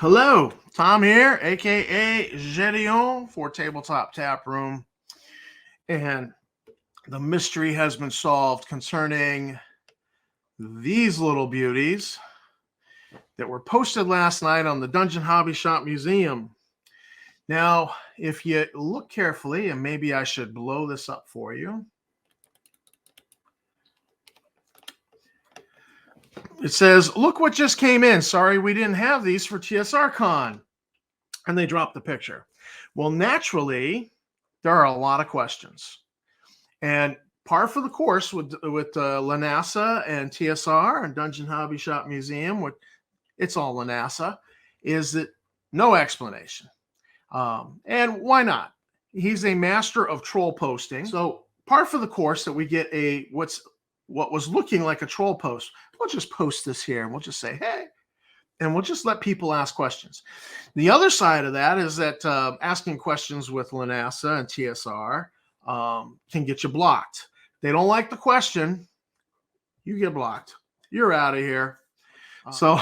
Hello, Tom here, aka Gedeon for Tabletop Tap Room. And the mystery has been solved concerning these little beauties that were posted last night on the Dungeon Hobby Shop Museum. Now, if you look carefully, and maybe I should blow this up for you, it says, "Look what just came in. Sorry we didn't have these for TSR Con." And they dropped the picture. Well, naturally, there are a lot of questions. And par for the course with LaNasa and TSR and Dungeon Hobby Shop Museum, it's all LaNasa, is that no explanation. And why not? He's a master of troll posting. So par for the course that we get what was looking like a troll post. We'll just post this here and we'll just say, hey, and we'll just let people ask questions. The other side of that is that asking questions with LaNasa and TSR can get you blocked. They don't like the question, you get blocked. You're out of here. So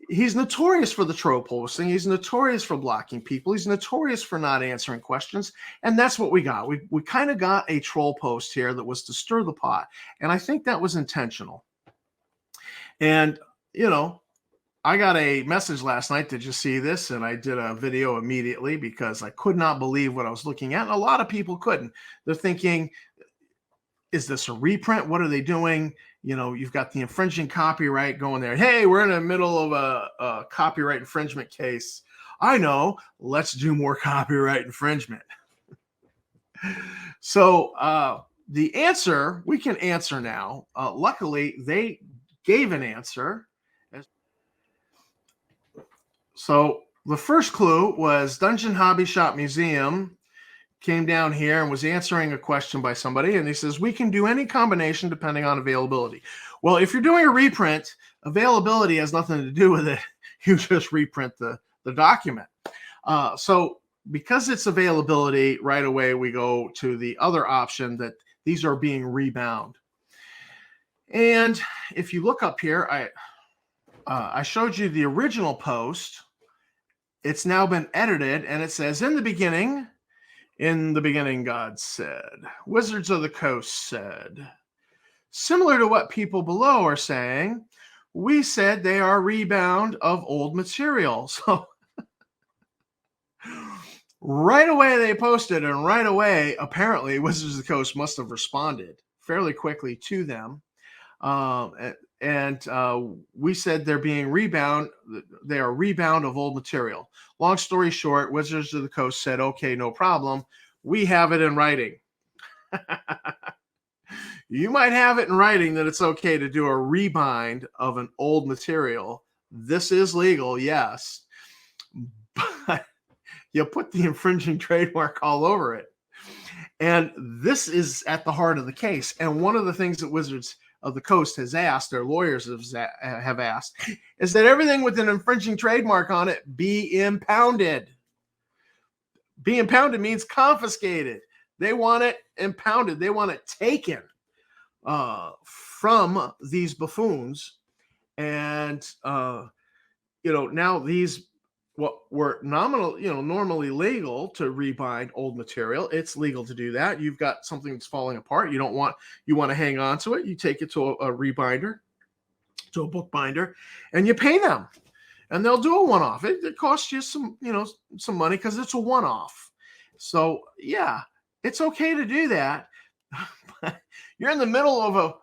he's notorious for the troll posting. He's notorious for blocking people. He's notorious for not answering questions. And that's what we got. We kind of got a troll post here that was to stir the pot. And I think that was intentional. And, you know, I got a message last night. Did you see this? And I did a video immediately because I could not believe what I was looking at. And a lot of people couldn't. They're thinking, is this a reprint? What are they doing? You know, you've got the infringing copyright going there. Hey, we're in the middle of a copyright infringement case. I know. Let's do more copyright infringement. So the answer, we can answer now. Luckily, they gave an answer. So the first clue was Dungeon Hobby Shop Museum came down here and was answering a question by somebody, and he says, we can do any combination depending on availability. Well, if you're doing a reprint, availability has nothing to do with it. You just reprint the document. So because it's availability, right away we go to the other option that these are being rebound. And if you look up here, I showed you the original post. It's now been edited, and it says, in the beginning, God said, Wizards of the Coast said, similar to what people below are saying, we said they are rebound of old material. So right away they posted, and right away, apparently, Wizards of the Coast must have responded fairly quickly to them. We said they're being rebound. They are rebound of old material. Long story short, Wizards of the Coast said, okay, no problem. We have it in writing. You might have it in writing that it's okay to do a rebind of an old material. This is legal, yes. But you put the infringing trademark all over it. And this is at the heart of the case. And one of the things that Wizards of the Coast has asked, their lawyers have asked, is that everything with an infringing trademark on it be impounded. Be impounded means confiscated. They want it impounded. They want it taken from these buffoons. And, now these, what were normally legal to rebind old material, it's legal to do that. You've got something that's falling apart. You want to hang on to it. You take it to a rebinder, to a bookbinder, and you pay them, and they'll do a one-off. It costs you some money because it's a one-off. So yeah, it's okay to do that. But you're in the middle of a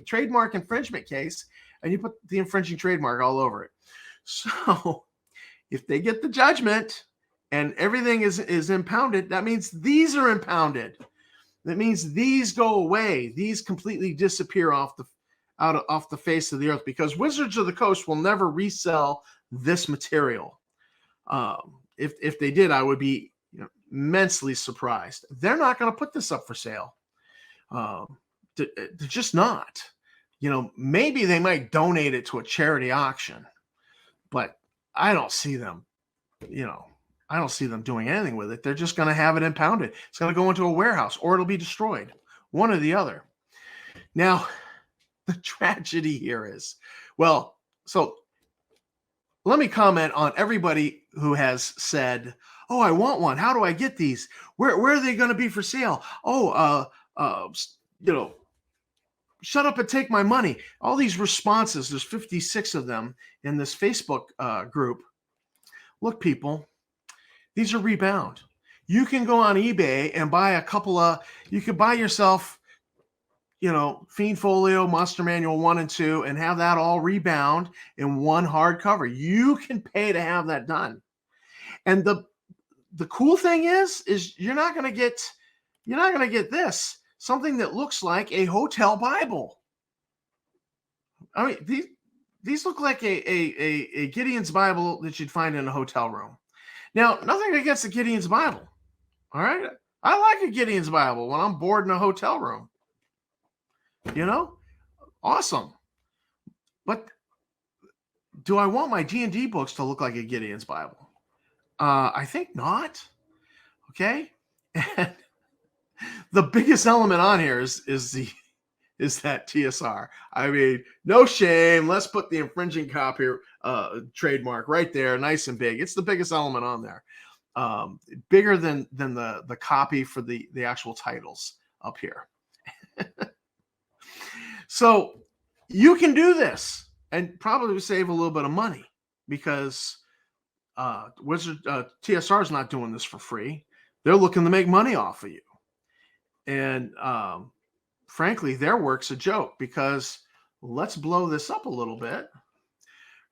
trademark infringement case, and you put the infringing trademark all over it. So if they get the judgment and everything is impounded, that means these are impounded. That means these go away. These completely disappear off the face of the earth, because Wizards of the Coast will never resell this material. If they did, I would be immensely surprised. They're not going to put this up for sale. They're just not. Maybe they might donate it to a charity auction, but I don't see them, doing anything with it. They're just going to have it impounded. It's going to go into a warehouse, or it'll be destroyed, one or the other. Now, the tragedy here is, well, so let me comment on everybody who has said, "Oh, I want one. How do I get these? Where are they going to be for sale? Oh, you know, shut up and take my money." All these responses. There's 56 of them in this Facebook group. Look, people, these are rebound. You can go on eBay and buy a couple of. You could buy yourself, Fiend Folio, Monster Manual 1 and 2, and have that all rebound in one hardcover. You can pay to have that done. And the cool thing is you're not going to get this, something that looks like a hotel Bible. I mean, these look like a Gideon's Bible that you'd find in a hotel room. Now, nothing against the Gideon's Bible. All right. I like a Gideon's Bible when I'm bored in a hotel room. Awesome. But do I want my D&D books to look like a Gideon's Bible? I think not. Okay. And the biggest element on here is that TSR. I mean, no shame. Let's put the infringing copy trademark right there, nice and big. It's the biggest element on there. Bigger than the copy for the actual titles up here. So you can do this and probably save a little bit of money because TSR is not doing this for free. They're looking to make money off of you. And frankly, their work's a joke because let's blow this up a little bit.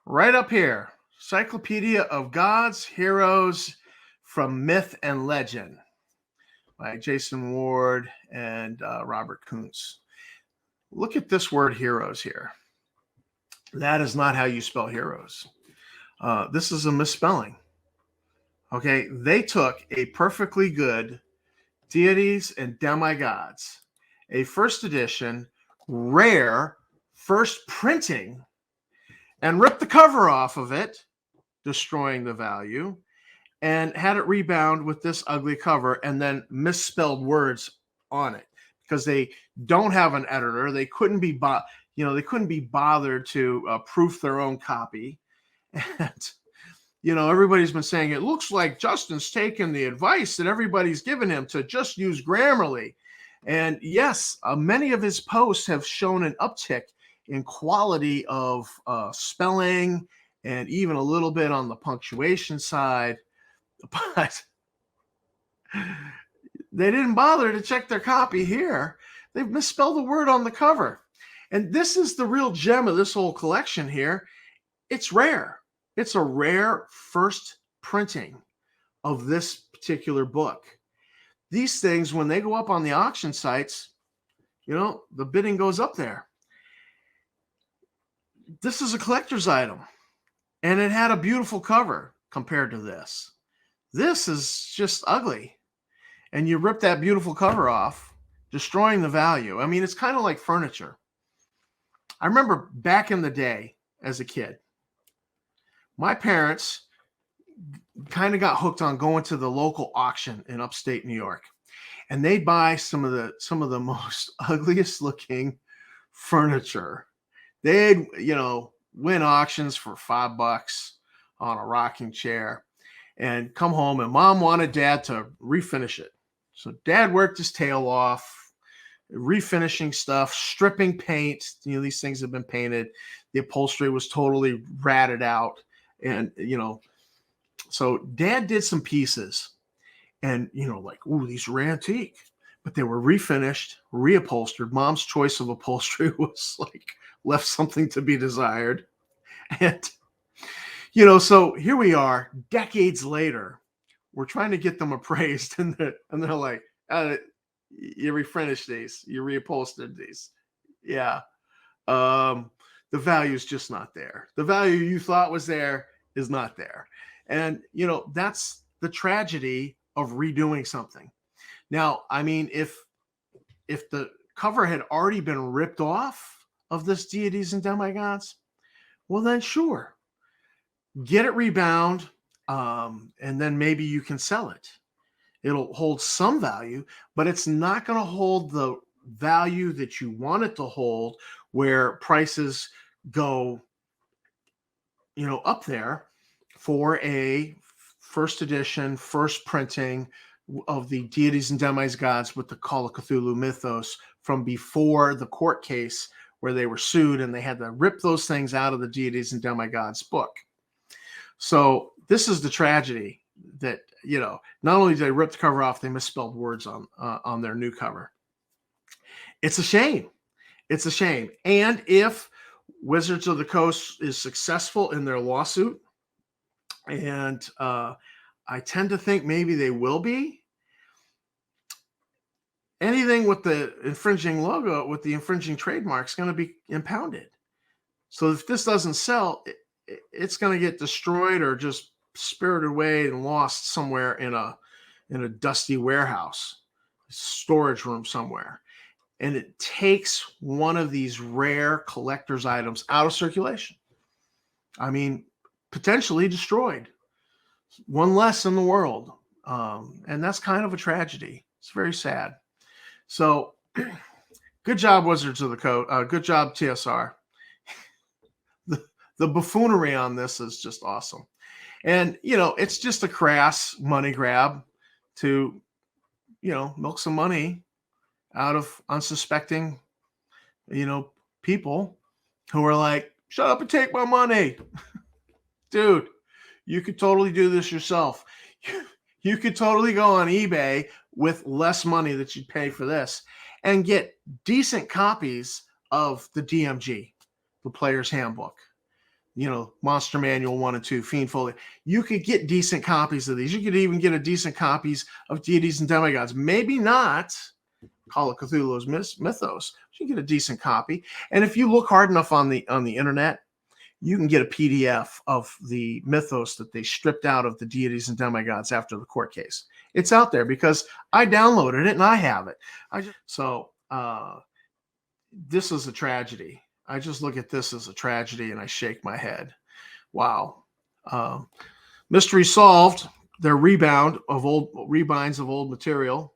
Right up here, Encyclopedia of Gods, Heroes from Myth and Legend by Jason Ward and Robert Kuntz. Look at this word heroes here. That is not how you spell heroes. This is a misspelling. Okay, they took a perfectly good Deities and Demigods, a first edition, rare, first printing, and ripped the cover off of it, destroying the value, and had it rebound with this ugly cover and then misspelled words on it because they don't have an editor. They couldn't be bothered to proof their own copy. And everybody's been saying it looks like Justin's taken the advice that everybody's given him to just use Grammarly. And yes, many of his posts have shown an uptick in quality of spelling and even a little bit on the punctuation side. But they didn't bother to check their copy here. They've misspelled the word on the cover. And this is the real gem of this whole collection here. It's rare. It's a rare first printing of this particular book. These things, when they go up on the auction sites, the bidding goes up there. This is a collector's item, and it had a beautiful cover compared to this. This is just ugly. And you rip that beautiful cover off, destroying the value. I mean, it's kind of like furniture. I remember back in the day as a kid, my parents kind of got hooked on going to the local auction in upstate New York, and they'd buy some of the most ugliest looking furniture. They'd win auctions for $5 on a rocking chair, and come home, and Mom wanted Dad to refinish it. So Dad worked his tail off, refinishing stuff, stripping paint. These things have been painted. The upholstery was totally ratted out. And, so Dad did some pieces and, ooh, these are antique, but they were refinished, reupholstered. Mom's choice of upholstery was left something to be desired. And, so here we are decades later, we're trying to get them appraised and they're like, you refinished these, you reupholstered these. Yeah. The value is just not there. The value you thought was there is not there. And, that's the tragedy of redoing something. Now, I mean, if the cover had already been ripped off of this Deities and Demigods, well, then sure, get it rebound, and then maybe you can sell it. It'll hold some value, but it's not going to hold value that you want it to hold, where prices go, up there for a first edition, first printing of the Deities and Demigods with the Call of Cthulhu mythos from before the court case where they were sued and they had to rip those things out of the Deities and Demigods book. So this is the tragedy that, not only did they rip the cover off, they misspelled words on their new cover. It's a shame. It's a shame. And if Wizards of the Coast is successful in their lawsuit, and I tend to think maybe they will be, anything with the infringing logo, with the infringing trademark, is going to be impounded. So if this doesn't sell, it's going to get destroyed or just spirited away and lost somewhere in a dusty warehouse, storage room somewhere. And it takes one of these rare collector's items out of circulation. I mean, potentially destroyed. One less in the world. And that's kind of a tragedy. It's very sad. So good job, Wizards of the Coast. Good job, TSR. The buffoonery on this is just awesome. And, it's just a crass money grab to, milk some money out of unsuspecting, people who are like, shut up and take my money. Dude, you could totally do this yourself. You could totally go on eBay with less money that you'd pay for this and get decent copies of the DMG, the Player's Handbook, Monster Manual 1 and 2, Fiend Folio. You could get decent copies of these. You could even get a decent copies of Deities and Demigods. Maybe not Call of Cthulhu's mythos. You can get a decent copy. And if you look hard enough on the internet, you can get a PDF of the mythos that they stripped out of the Deities and Demigods after the court case. It's out there because I downloaded it and I have it. This is a tragedy. I just look at this as a tragedy and I shake my head. Wow. Mystery solved. Their rebinds of old material.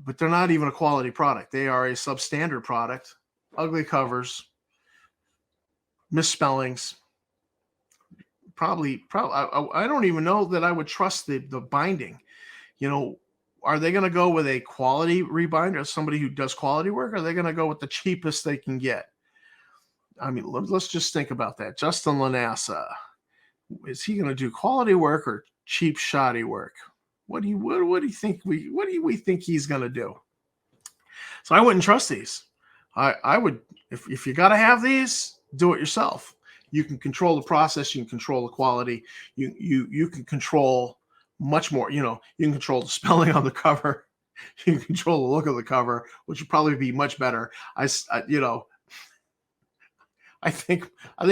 But they're not even a quality product. They are a substandard product. Ugly covers, misspellings. Probably. I don't even know that I would trust the binding. Are they going to go with a quality rebinder, somebody who does quality work? Or are they going to go with the cheapest they can get? I mean, let's just think about that. Justin Lanassa, is he going to do quality work or cheap, shoddy work? What do you think we think he's going to do? So I wouldn't trust these. I would, if you got to have these, do it yourself. You can control the process. You can control the quality. You can control much more. You can control the spelling on the cover. You can control the look of the cover, which would probably be much better. I think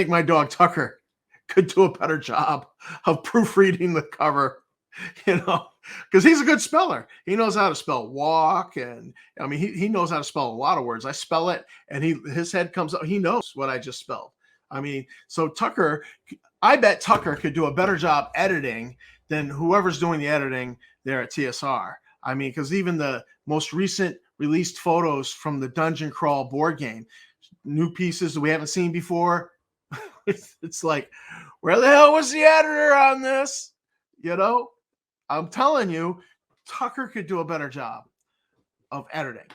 my dog Tucker could do a better job of proofreading the cover, because he's a good speller. He knows how to spell walk, and I mean he knows how to spell a lot of words. I spell it, and his head comes up. He knows what I just spelled. I mean, so I bet Tucker could do a better job editing than whoever's doing the editing there at TSR. I mean, because even the most recent released photos from the Dungeon Crawl board game, new pieces that we haven't seen before, it's like, where the hell was the editor on this? I'm telling you, Tucker could do a better job of editing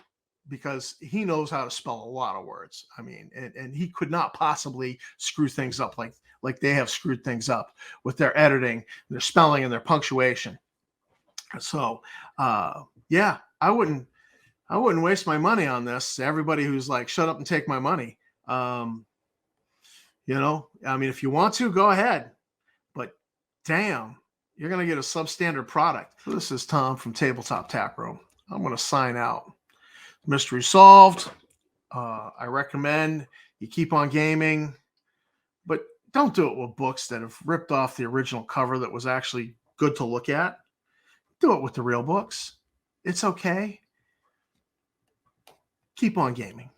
because he knows how to spell a lot of words. I mean, and he could not possibly screw things up like they have screwed things up with their editing, their spelling, and their punctuation. So, yeah, I wouldn't waste my money on this. Everybody who's like, shut up and take my money. I mean, if you want to, go ahead. But damn, you're going to get a substandard product. This is Tom from Tabletop Tap Room. I'm going to sign out. Mystery solved. I recommend you keep on gaming, but don't do it with books that have ripped off the original cover that was actually good to look at. Do it with the real books. It's okay. Keep on gaming.